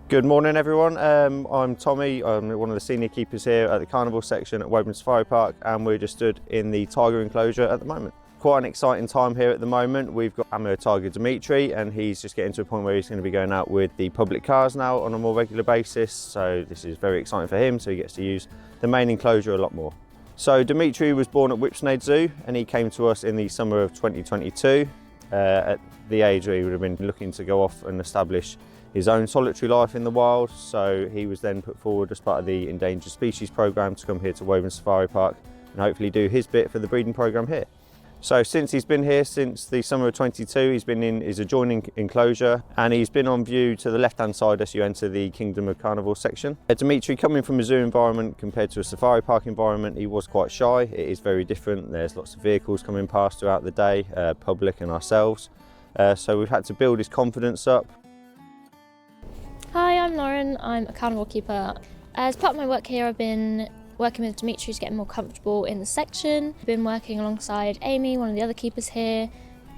Good morning everyone, I'm Tommy, I'm one of the senior keepers here at the Carnivore section at Woburn Safari Park, and we're just stood in the tiger enclosure at the moment. Quite an exciting time here at the moment. We've got Amur tiger Dmitri, and he's just getting to a point where he's going to be going out with the public cars now on a more regular basis, so this is very exciting for him, so he gets to use the main enclosure a lot more. So Dmitri was born at Whipsnade Zoo and he came to us in the summer of 2022 at the age where he would have been looking to go off and establish his own solitary life in the wild, so he was then put forward as part of the endangered species program to come here to Woburn Safari Park and hopefully do his bit for the breeding program here. So since he's been here since the summer of 22, he's been in his adjoining enclosure and he's been on view to the left hand side as you enter the Kingdom of Carnivore section. Dmitri, coming from a zoo environment compared to a safari park environment, he was quite shy. It is very different. There's lots of vehicles coming past throughout the day, public and ourselves, so we've had to build his confidence up. Hi, I'm Lauren. I'm a carnivore keeper. As part of my work here, I've been working with Dmitri to get more comfortable in the section. I've been working alongside Amy, one of the other keepers here,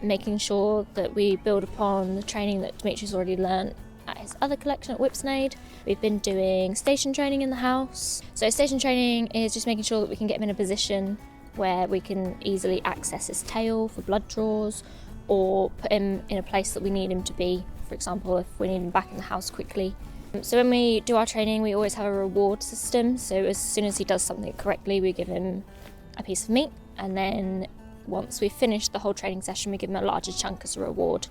making sure that we build upon the training that Dmitri's already learnt at his other collection at Whipsnade. We've been doing station training in the house. So station training is just making sure that we can get him in a position where we can easily access his tail for blood draws or put him in a place that we need him to be. For example, if we need him back in the house quickly. So when we do our training, we always have a reward system. So as soon as he does something correctly, we give him a piece of meat. And then once we've finished the whole training session, we give him a larger chunk as a reward.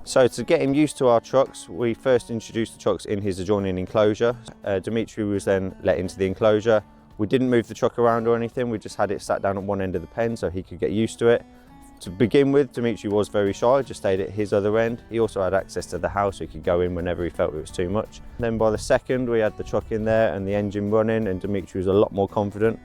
So to get him used to our trucks, we first introduced the trucks in his adjoining enclosure. Dmitri was then let into the enclosure. We didn't move the truck around or anything. We just had it sat down at one end of the pen so he could get used to it. To begin with, Dmitri was very shy, just stayed at his other end. He also had access to the house, so he could go in whenever he felt it was too much. Then by the second, we had the truck in there and the engine running, and Dmitri was a lot more confident.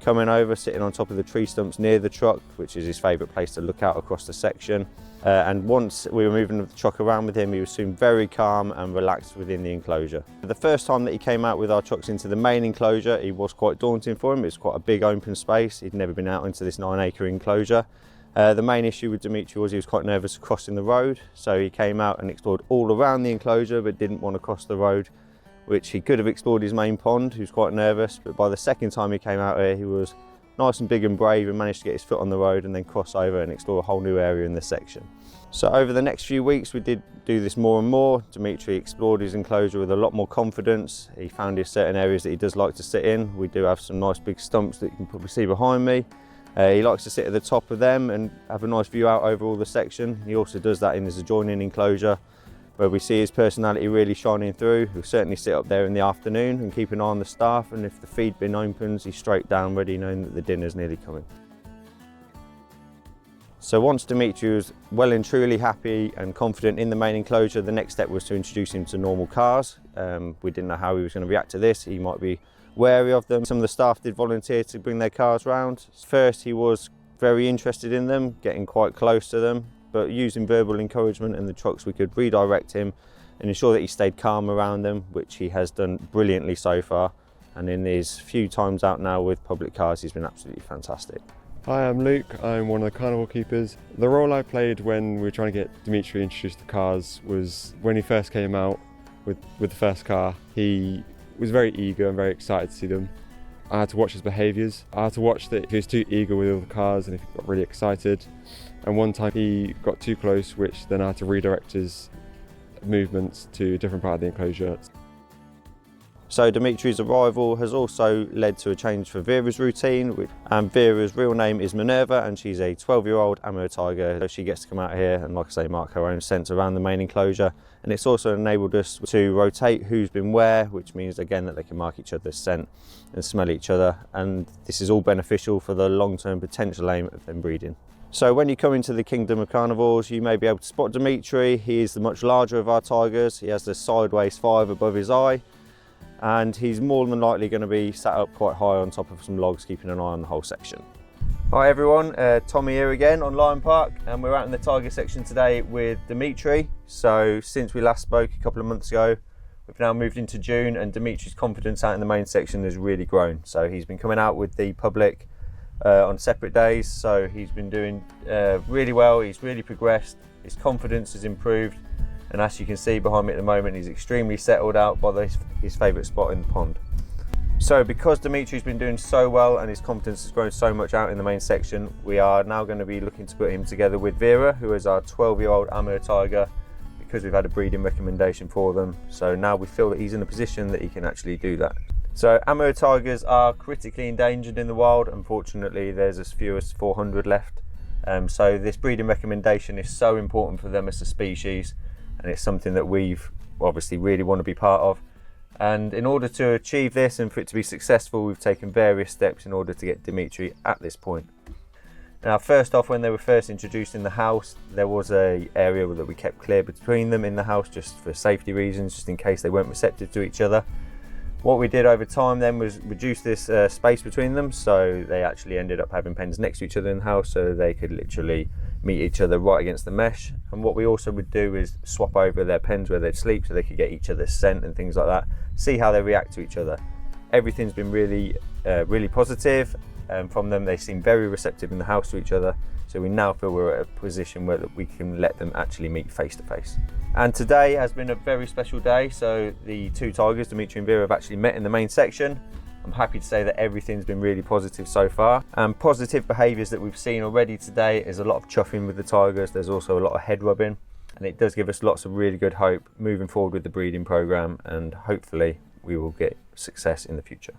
Coming over, sitting on top of the tree stumps near the truck, which is his favourite place to look out across the section. And once we were moving the truck around with him, he was soon very calm and relaxed within the enclosure. The first time that he came out with our trucks into the main enclosure, it was quite daunting for him. It was quite a big open space. He'd never been out into this 9-acre enclosure. The main issue with Dmitri was he was quite nervous crossing the road, so he came out and explored all around the enclosure but didn't want to cross the road, which he could have explored his main pond. He was quite nervous, but by the second time he came out here, he was nice and big and brave and managed to get his foot on the road and then cross over and explore a whole new area in the section. So over the next few weeks we did do this more and more. Dmitri explored his enclosure with a lot more confidence. He found his certain areas that he does like to sit in. We do have some nice big stumps that you can probably see behind me. He likes to sit at the top of them and have a nice view out over all the section. He also does that in his adjoining enclosure, where we see his personality really shining through. He'll certainly sit up there in the afternoon and keep an eye on the staff, and if the feed bin opens, he's straight down ready, knowing that the dinner's nearly coming. So once Dmitri was well and truly happy and confident in the main enclosure, the next step was to introduce him to normal cars. We didn't know how he was going to react to this. He might be wary of them. Some of the staff did volunteer to bring their cars round. First he was very interested in them, getting quite close to them, but using verbal encouragement and the trucks we could redirect him and ensure that he stayed calm around them, which he has done brilliantly so far. And in his few times out now with public cars, he's been absolutely fantastic. Hi, I'm Luke. I'm one of the carnivore keepers. The role I played when we were trying to get Dmitri introduced to cars was when he first came out with the first car. He was very eager and very excited to see them. I had to watch his behaviours. I had to watch that if he was too eager with all the cars and if he got really excited. And one time he got too close, which then I had to redirect his movements to a different part of the enclosure. So Dmitri's arrival has also led to a change for Vera's routine. Vera's real name is Minerva and she's a 12-year-old Amur tiger. She gets to come out here and, like I say, mark her own scent around the main enclosure. And it's also enabled us to rotate who's been where, which means again that they can mark each other's scent and smell each other. And this is all beneficial for the long-term potential aim of them breeding. So when you come into the Kingdom of Carnivores, you may be able to spot Dmitri. He is the much larger of our tigers. He has the sideways 5 above his eye, and he's more than likely going to be sat up quite high on top of some logs, keeping an eye on the whole section. Hi everyone, Tommy here again on Lion Park, and we're out in the tiger section today with Dmitri. So since we last spoke a couple of months ago, we've now moved into June, and Dmitri's confidence out in the main section has really grown. So he's been coming out with the public on separate days, so he's been doing really well. He's really progressed, his confidence has improved, And as you can see behind me at the moment, he's extremely settled out by his favourite spot in the pond. So because Dmitri's been doing so well and his confidence has grown so much out in the main section, we are now going to be looking to put him together with Vera, who is our 12-year-old Amur tiger, because we've had a breeding recommendation for them. So now we feel that he's in a position that he can actually do that. So Amur tigers are critically endangered in the wild. Unfortunately, there's as few as 400 left. So this breeding recommendation is so important for them as a species, and it's something that we've obviously really want to be part of. And in order to achieve this and for it to be successful, we've taken various steps in order to get Dmitri at this point. Now, first off, when they were first introduced in the house, there was an area that we kept clear between them in the house just for safety reasons, just in case they weren't receptive to each other. What we did over time then was reduce this space between them, so they actually ended up having pens next to each other in the house, so they could literally meet each other right against the mesh. And what we also would do is swap over their pens where they'd sleep, so they could get each other's scent and things like that, see how they react to each other. Everything's been really positive from them. They seem very receptive in the house to each other, so we now feel we're at a position where we can let them actually meet face to face. And today has been a very special day. So the two tigers, Dmitri and Vera, have actually met in the main section. I'm happy to say that everything's been really positive so far. And positive behaviours that we've seen already today is a lot of chuffing with the tigers. There's also a lot of head rubbing, and it does give us lots of really good hope moving forward with the breeding programme, and hopefully we will get success in the future.